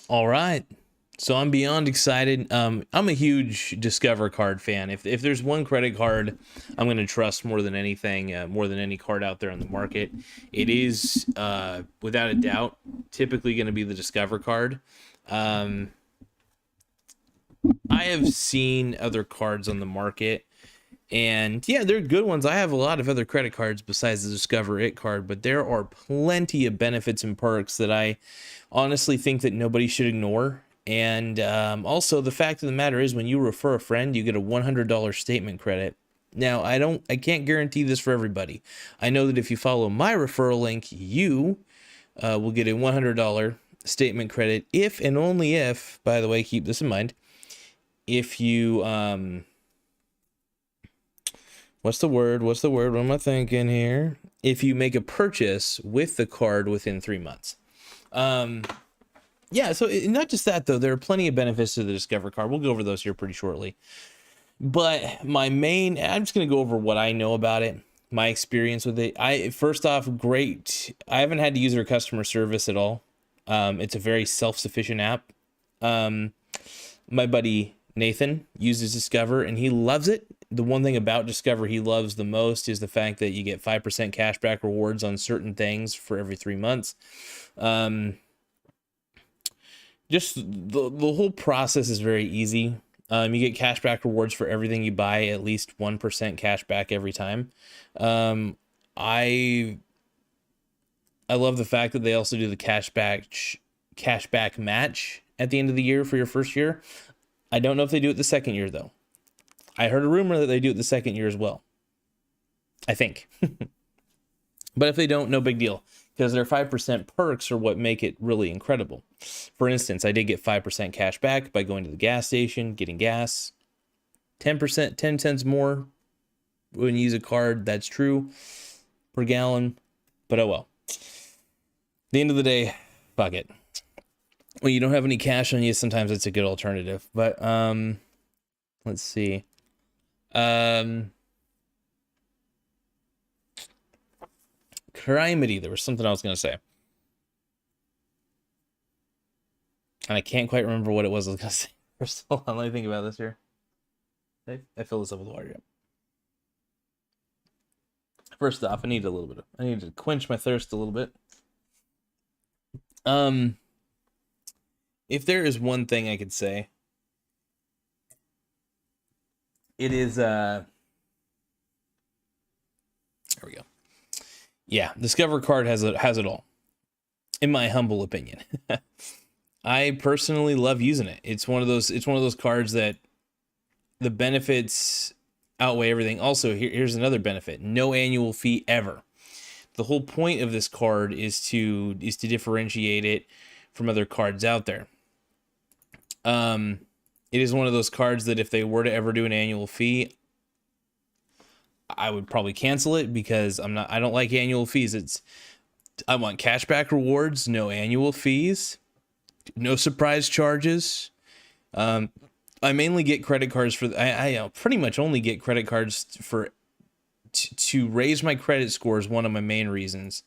All right. So I'm beyond excited. I'm a huge Discover card fan. If there's one credit card I'm going to trust more than anything, more than any card out there on the market, it is without a doubt typically going to be the Discover card. Um, I have seen other cards on the market, and yeah, they're good ones. I have a lot of other credit cards besides the Discover It card, but there are plenty of benefits and perks that I honestly think that nobody should ignore. And also, the fact of the matter is, when you refer a friend, you get a $100 statement credit. Now, I can't guarantee this for everybody. I know that if you follow my referral link, you will get a $100 statement credit if and only if, by the way, keep this in mind, if you what's the word? What am I thinking here? If you make a purchase with the card within 3 months. Yeah, so not just that, though. There are plenty of benefits to the Discover card. We'll go over those here pretty shortly. But I'm just going to go over what I know about it, my experience with it. First off, great. I haven't had to use their customer service at all. It's a very self-sufficient app. My buddy Nathan uses Discover and he loves it. The one thing about Discover he loves the most is the fact that you get 5% cashback rewards on certain things for every 3 months. Just the whole process is very easy. You get cashback rewards for everything you buy, at least 1% cashback every time. I love the fact that they also do the cashback match at the end of the year for your first year. I don't know if they do it the second year, though. I heard a rumor that they do it the second year as well, I think. But if they don't, no big deal, because their 5% perks are what make it really incredible. For instance, I did get 5% cash back by going to the gas station, getting gas. 10%, 10 cents more when you use a card, that's true, per gallon. But oh well. At the end of the day, fuck it. When you don't have any cash on you, sometimes it's a good alternative. But let's see. Crimety, there was something I was going to say. And I can't quite remember what it was I was going to say. First, hold on, let me think about this here. I fill this up with water. Yep. First off, I need to quench my thirst a little bit. If there is one thing I could say, it is there we go. Yeah, Discover card has it all, in my humble opinion. I personally love using it. It's one of those cards that the benefits outweigh everything. Also, here's another benefit: no annual fee ever. The whole point of this card is to differentiate it from other cards out there. It is one of those cards that if they were to ever do an annual fee, I would probably cancel it, because I don't like annual fees. I want cashback rewards, no annual fees, no surprise charges. I mainly get credit cards for, I pretty much only get credit cards to raise my credit score is one of my main reasons.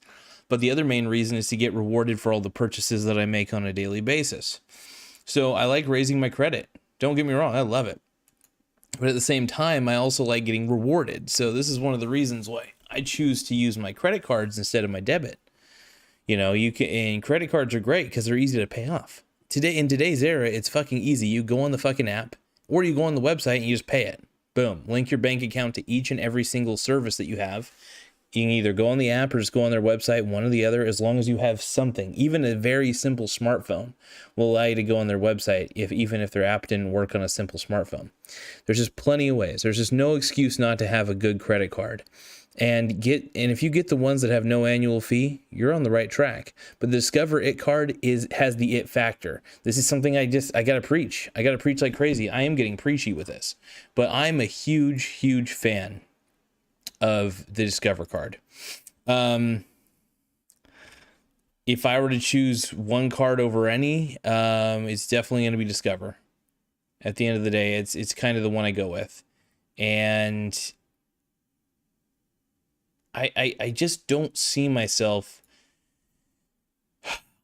But the other main reason is to get rewarded for all the purchases that I make on a daily basis. So I like raising my credit. Don't get me wrong, I love it. But at the same time, I also like getting rewarded. So this is one of the reasons why I choose to use my credit cards instead of my debit. You know, and credit cards are great because they're easy to pay off. In today's era, it's fucking easy. You go on the fucking app, or you go on the website and you just pay it. Boom. Link your bank account to each and every single service that you have. You can either go on the app or just go on their website, one or the other, as long as you have something. Even a very simple smartphone will allow you to go on their website, even if their app didn't work on a simple smartphone. There's just plenty of ways. There's just no excuse not to have a good credit card. And if you get the ones that have no annual fee, you're on the right track. But the Discover It card has the it factor. This is something I gotta preach. I gotta preach like crazy. I am getting preachy with this, but I'm a huge fan of the Discover card. If I were to choose one card over any, it's definitely going to be Discover. At the end of the day, it's kind of the one I go with. And I just don't see myself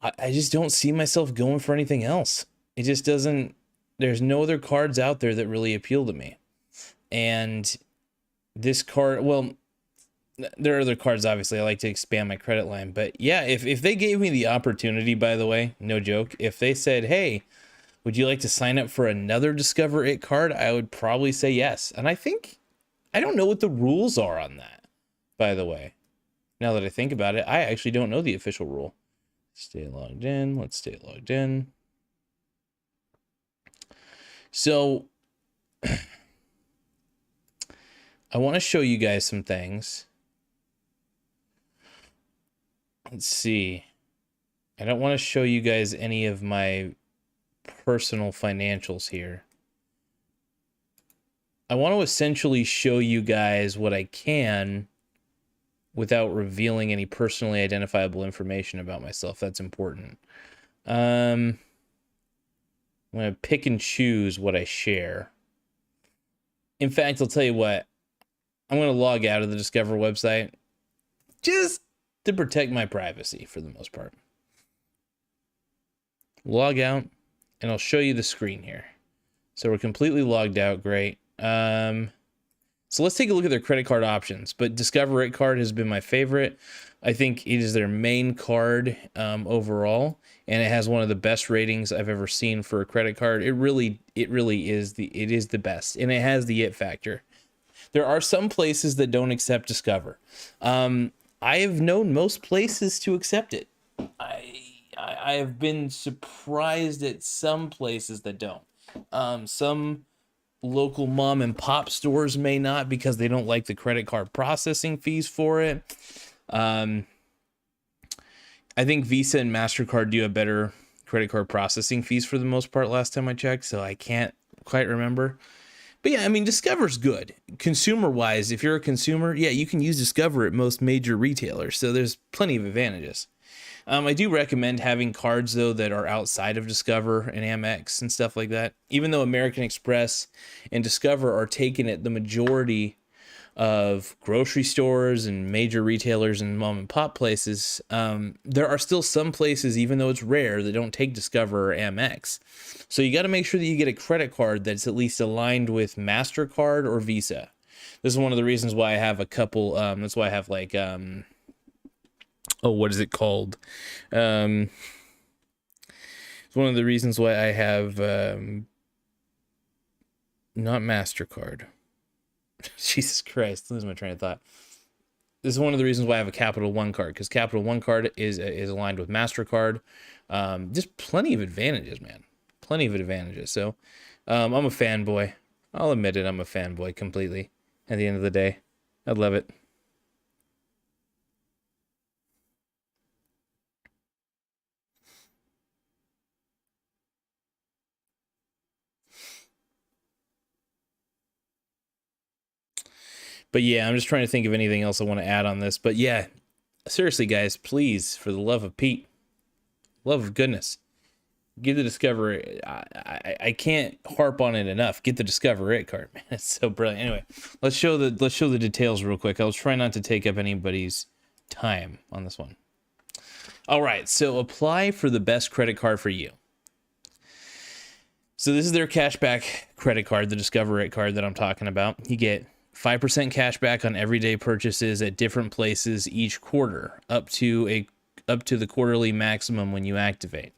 I just don't see myself going for anything else. It just doesn't. There's no other cards out there that really appeal to me. And this card, well, there are other cards, obviously. I like to expand my credit line. But yeah, if they gave me the opportunity, by the way, no joke, if they said, hey, would you like to sign up for another Discover It card? I would probably say yes. And I think, I don't know what the rules are on that, by the way. Now that I think about it, I actually don't know the official rule. Stay logged in. Let's stay logged in. So I want to show you guys some things. Let's see. I don't want to show you guys any of my personal financials here. I want to essentially show you guys what I can without revealing any personally identifiable information about myself. That's important. I'm going to pick and choose what I share. In fact, I'll tell you what. I'm going to log out of the Discover website just to protect my privacy for the most part. Log out, and I'll show you the screen here. So we're completely logged out. Great. So let's take a look at their credit card options. But Discover It card has been my favorite. I think it is their main card overall, and it has one of the best ratings I've ever seen for a credit card. It really is the best, and it has the it factor. There are some places that don't accept Discover. I have known most places to accept it. I have been surprised at some places that don't. Some local mom and pop stores may not because they don't like the credit card processing fees for it. I think Visa and MasterCard do have better credit card processing fees for the most part last time I checked, so I can't quite remember. But yeah, I mean, Discover's good. Consumer-wise, if you're a consumer, yeah, you can use Discover at most major retailers, so there's plenty of advantages. I do recommend having cards, though, that are outside of Discover and Amex and stuff like that. Even though American Express and Discover are taken at the majority of grocery stores and major retailers and mom and pop places, there are still some places, even though it's rare, that don't take Discover or Amex. So you got to make sure that you get a credit card that's at least aligned with MasterCard or Visa. This is one of the reasons why I have a couple. That's why I have like what is it called? It's one of the reasons why I have not MasterCard. Jesus Christ, losing my train of thought. This is one of the reasons why I have a Capital One card, because Capital One card is aligned with MasterCard. Just plenty of advantages, man. Plenty of advantages. So I'm a fanboy. I'll admit it, I'm a fanboy completely. At the end of the day, I love it. But yeah, I'm just trying to think of anything else I want to add on this. But yeah, seriously, guys, please, for the love of Pete, love of goodness, get the Discover. I can't harp on it enough. Get the Discover It card, man. It's so brilliant. Anyway, let's show the details real quick. I'll try not to take up anybody's time on this one. All right, so apply for the best credit card for you. So this is their cashback credit card, the Discover It card that I'm talking about. You get 5% cash back on everyday purchases at different places each quarter, up to the quarterly maximum when you activate.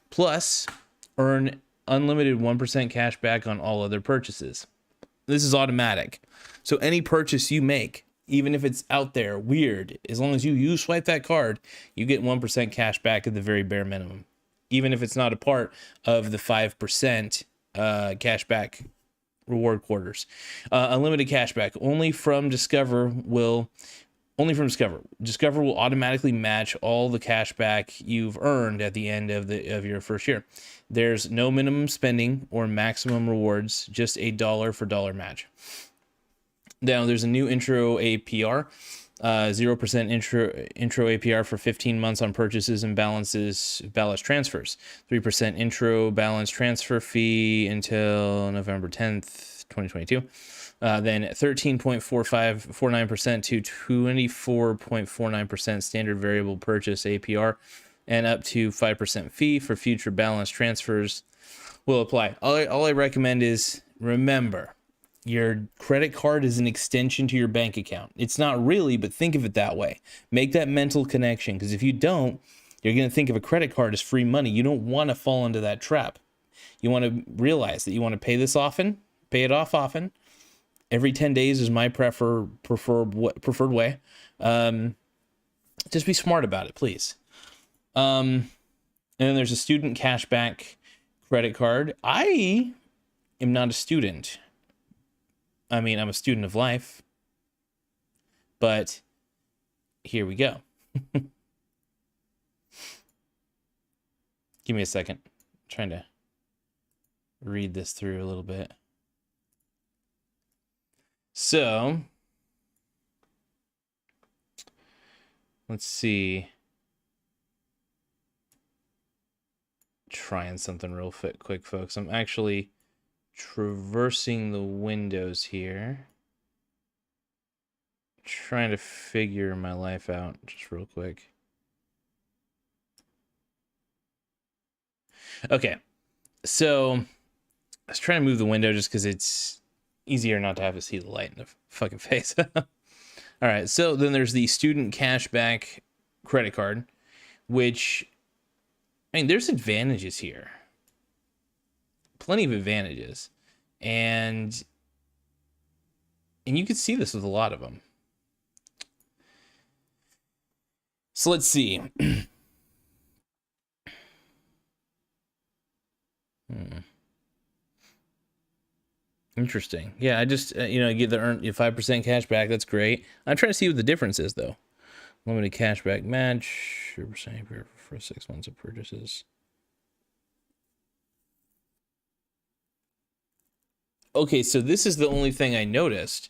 Plus, earn unlimited 1% cash back on all other purchases. This is automatic. So any purchase you make, even if it's out there weird, as long as you swipe that card, you get 1% cash back at the very bare minimum, even if it's not a part of the 5% cash back reward quarters. Unlimited cashback only from Discover. Discover will automatically match all the cash back you've earned at the end of your first year. There's no minimum spending or maximum rewards, just a dollar for dollar match. Now there's a new intro APR, 0% intro APR for 15 months on purchases and balance transfers. 3% intro balance transfer fee until November 10th, 2022. Then 13.49% to 24.49% standard variable purchase APR, and up to 5% fee for future balance transfers will apply. All I recommend is remember, your credit card is an extension to your bank account. It's not really, but think of it that way. Make that mental connection, because if you don't, you're going to think of a credit card as free money. You don't want to fall into that trap. You want to realize that you want to pay this often, pay it off often. Every 10 days is my preferred way. Just be smart about it, please. And then there's a student cashback credit card. I am not a student. I mean, I'm a student of life. But here we go. Give me a second. I'm trying to read this through a little bit. So, let's see. Trying something real quick, folks. I'm actually traversing the windows here. Trying to figure my life out just real quick. Okay. So, I was trying to move the window just because it's easier not to have to see the light in the fucking face. All right. So, then there's the student cashback credit card, which, I mean, there's advantages here. Plenty of advantages. And you can see this with a lot of them. So let's see. Interesting. Yeah, I just, get the earn 5% cash back. That's great. I'm trying to see what the difference is, though. Limited cashback match, 0% for 6 months of purchases. Okay, so this is the only thing I noticed.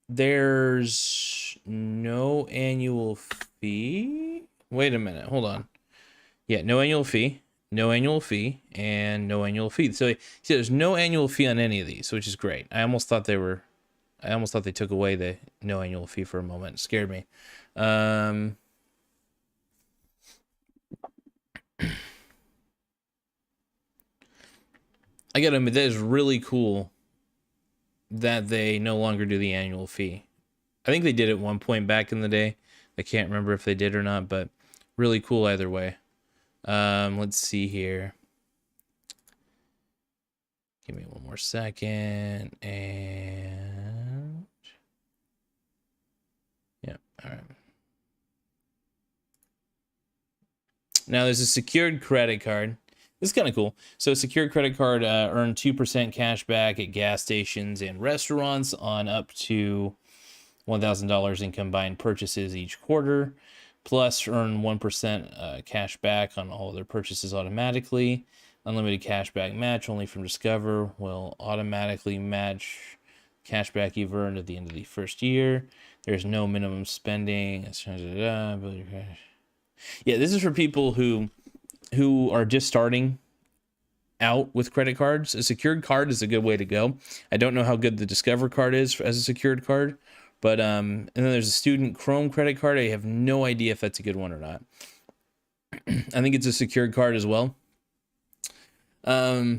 There's no annual fee. Wait a minute, hold on. Yeah, no annual fee, and no annual fee. So see, there's no annual fee on any of these, which is great. I almost thought they took away the no annual fee for a moment. It scared me. I gotta admit, that is really cool that they no longer do the annual fee. I think they did at one point back in the day. I can't remember if they did or not, but really cool either way. Let's see here. Give me one more second. And yeah, all right. Now there's a secured credit card. This is kind of cool. So a secured credit card earn 2% cash back at gas stations and restaurants on up to $1,000 in combined purchases each quarter. Plus earn 1% cash back on all other purchases automatically. Unlimited cashback match only from Discover will automatically match cashback you've earned at the end of the first year. There's no minimum spending. Yeah, this is for people who are just starting out with credit cards. A secured card is a good way to go. I don't know how good the Discover card is as a secured card, but and then there's a student Chrome credit card. I have no idea if that's a good one or not. I think it's a secured card as well. Yeah,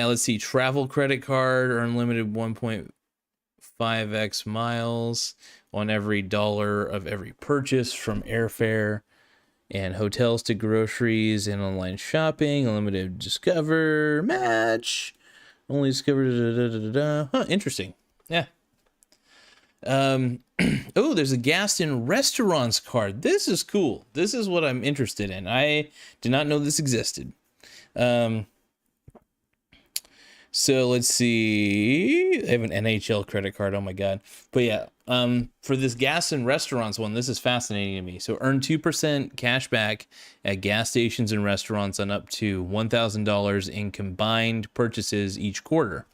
let's see. Travel credit card or unlimited 1.5x miles on every dollar of every purchase from airfare and hotels to groceries and online shopping. Unlimited Discover match. Only Discover. Huh, interesting. Yeah. Oh, there's a gas in restaurants card. This is cool. This is what I'm interested in. I did not know this existed. So let's see. I have an NHL credit card. Oh my God. But yeah, for this gas and restaurants one, this is fascinating to me. So earn 2% cash back at gas stations and restaurants on up to $1,000 in combined purchases each quarter.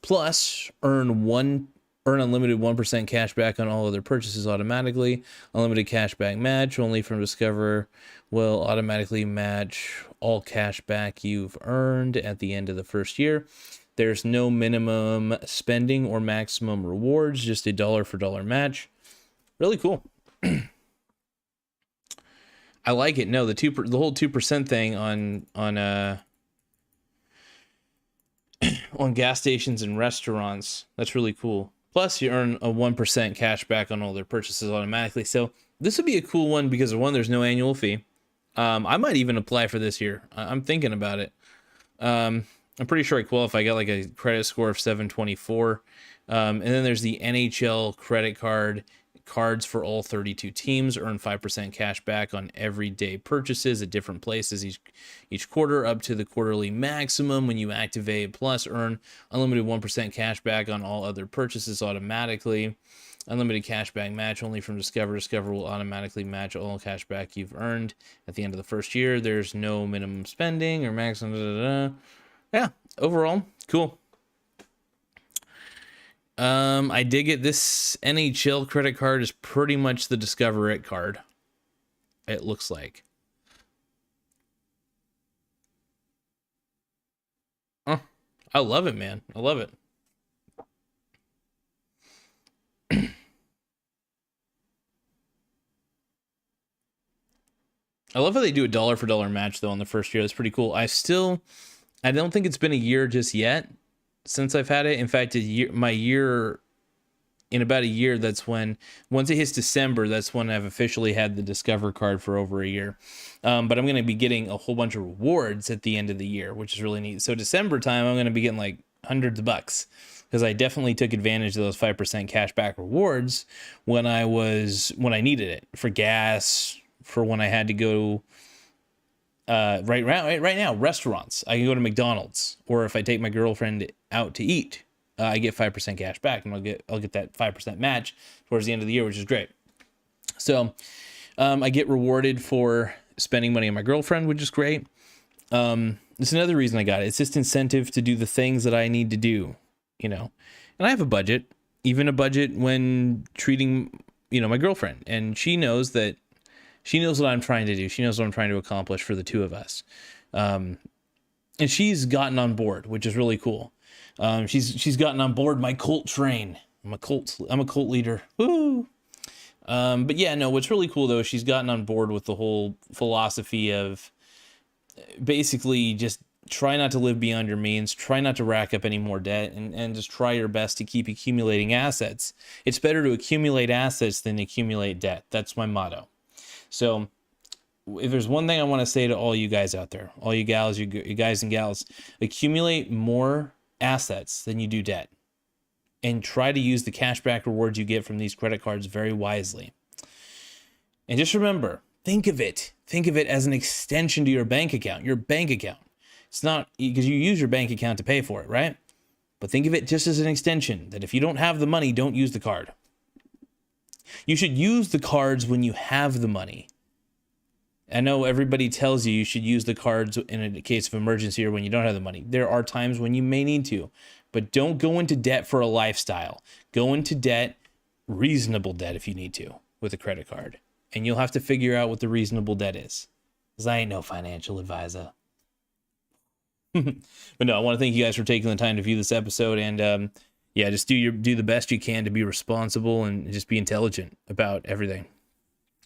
Plus earn unlimited 1% cash back on all other purchases automatically. Unlimited cashback match only from Discover will automatically match all cash back you've earned at the end of the first year. There's no minimum spending or maximum rewards, just a dollar for dollar match. Really cool. I like it. No, the whole 2% thing on gas stations and restaurants. That's really cool. Plus, you earn a 1% cash back on all their purchases automatically. So this would be a cool one because one, there's no annual fee. I might even apply for this year. I'm thinking about it. I'm pretty sure I qualify. I got like a credit score of 724. And then there's the NHL credit card. Cards for all 32 teams earn 5% cash back on everyday purchases at different places each quarter up to the quarterly maximum. When you activate, plus earn unlimited 1% cash back on all other purchases automatically. Unlimited cash back match only from Discover. Discover will automatically match all cash back you've earned at the end of the first year. There's no minimum spending or maximum. Yeah, overall, cool. I dig it. This NHL credit card is pretty much the Discover It card. It looks like. Oh, I love it, man. I love it. I love how they do a dollar for dollar match though on the first year. That's pretty cool. I don't think it's been a year just yet since I've had it. In fact, in about a year, that's when, once it hits December, that's when I've officially had the Discover card for over a year. But I'm going to be getting a whole bunch of rewards at the end of the year, which is really neat. So December time, I'm going to be getting like hundreds of bucks because I definitely took advantage of those 5% cashback rewards when I needed it for gas, for when I had to go. Right now, restaurants. I can go to McDonald's, or if I take my girlfriend out to eat, I get 5% cash back, and I'll get that 5% match towards the end of the year, which is great. So, I get rewarded for spending money on my girlfriend, which is great. It's another reason I got it. It's just incentive to do the things that I need to do, and I have a budget, even a budget when treating, my girlfriend, and she knows that. She knows what I'm trying to do. She knows what I'm trying to accomplish for the two of us. And she's gotten on board, which is really cool. She's gotten on board my cult train. I'm a cult leader. Woo! But yeah, no, what's really cool though, she's gotten on board with the whole philosophy of basically just try not to live beyond your means, try not to rack up any more debt, and just try your best to keep accumulating assets. It's better to accumulate assets than accumulate debt. That's my motto. So if there's one thing I want to say to all you guys out there, all you gals, you guys and gals, accumulate more assets than you do debt, and try to use the cashback rewards you get from these credit cards very wisely. And just remember, think of it as an extension to your bank account. It's not because you use your bank account to pay for it, right? But think of it just as an extension, that if you don't have the money, don't use the card. You should use the cards when you have the money. I know everybody tells you should use the cards in a case of emergency or when you don't have the money. There are times when you may need to, but don't go into debt for a lifestyle. Go into debt, reasonable debt if you need to, with a credit card. And you'll have to figure out what the reasonable debt is, because I ain't no financial advisor. But no, I want to thank you guys for taking the time to view this episode, and yeah, just do the best you can to be responsible and just be intelligent about everything.